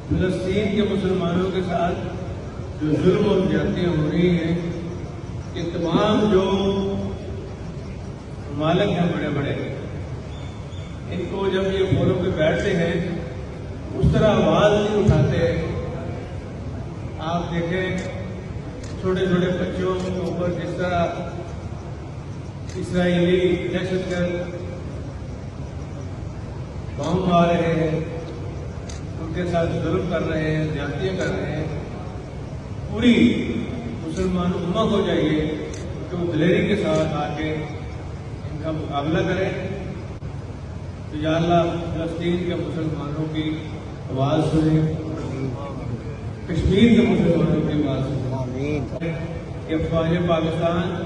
فلسطین کے مسلمانوں کے ساتھ جو ظلم اور زیادتیاں ہو رہی ہیں، کہ تمام جو ممالک ہیں بڑے بڑے، ان کو جب یہ فورم پہ بیٹھتے ہیں اس طرح آواز نہیں اٹھاتے۔ آپ دیکھیں چھوٹے چھوٹے بچوں کے اوپر جس طرح اسرائیلی دہشت گرد بم مار رہے ہیں، ان کے ساتھ ظلم کر رہے ہیں، زیادتیاں کر رہے ہیں، پوری مسلمان امت کو چاہیے کہ وہ دلیری کے ساتھ آ کے ان کا مقابلہ کریں۔ تو یا اللہ فلسطین کے مسلمانوں کی آواز سنیں، کشمیر کے مسلمانوں کی آواز سنیں کہ فوج پاکستان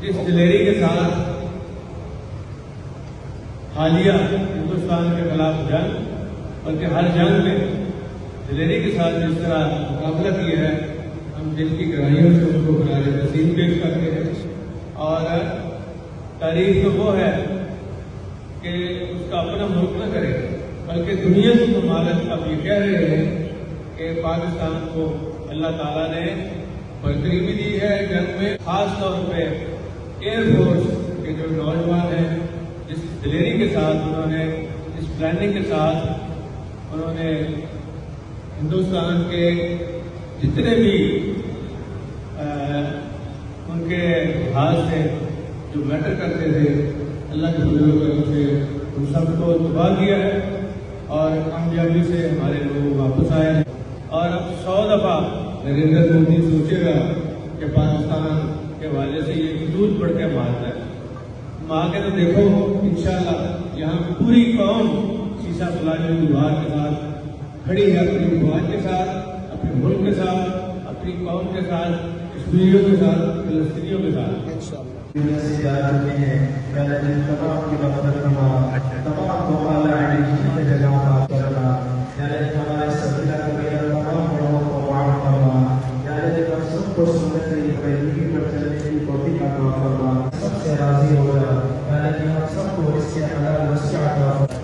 جس دلیری کے ساتھ حالیہ ہندوستان کے خلاف جنگ، بلکہ ہر جنگ میں دلیری کے ساتھ جس طرح مقابلہ کیا ہے، ہم دل کی گہرائیوں سے اس کو خراج تحسین پیش کرتے ہیں۔ اور تاریخ تو وہ ہے کہ اس کا اپنا ملک نہ کرے، بلکہ دنیا کے ممالک اب یہ کہہ رہے ہیں کہ پاکستان کو اللہ تعالیٰ نے برتری بھی دی ہے جنگ میں، خاص طور پہ ایئر فورس کے جو نوجوان ہیں، جس دلیری کے ساتھ انہوں نے، اس پلاننگ کے ساتھ انہوں نے ہندوستان کے جتنے بھی ان کے لحاظ سے جو میٹر کرتے تھے، اللہ کے فضل و کرم سے ان سب کو تباہ کیا ہے اور کامیابی سے ہمارے لوگ واپس آئے ہیں۔ اور اب 100 دفعہ نریندر مودی سوچے گا کہ پاکستان کے والے سے یہ دودھ پڑھ کے مارتا ہے، ماں کے تو دیکھو انشاءاللہ یہاں پوری قوم شیشہ پلانے دیوار کے ساتھ کھڑی ہے، اپنی فوج کے ساتھ، اپنے ملک کے ساتھ، اپنی قوم کے ساتھ، کشمیریوں کے ساتھ، فلسطینیوں کے ساتھ۔ دنیا سے جا چکے ہیں، پہلے دن تمام کی مغفرت فرما، تمام کو اعلیٰ علم کی جگہ معاف کرنا، یعنی ہمارے سبیلہ کبیرہ تمام گناہوں کو معاف فرما، یعنی ہم سب کو سنت پیروی پر چلنے کی توفیق عطا فرما، سب سے راضی ہو جا، یعنی ہم سب کو اس کے حلال وسیع عطا فرما۔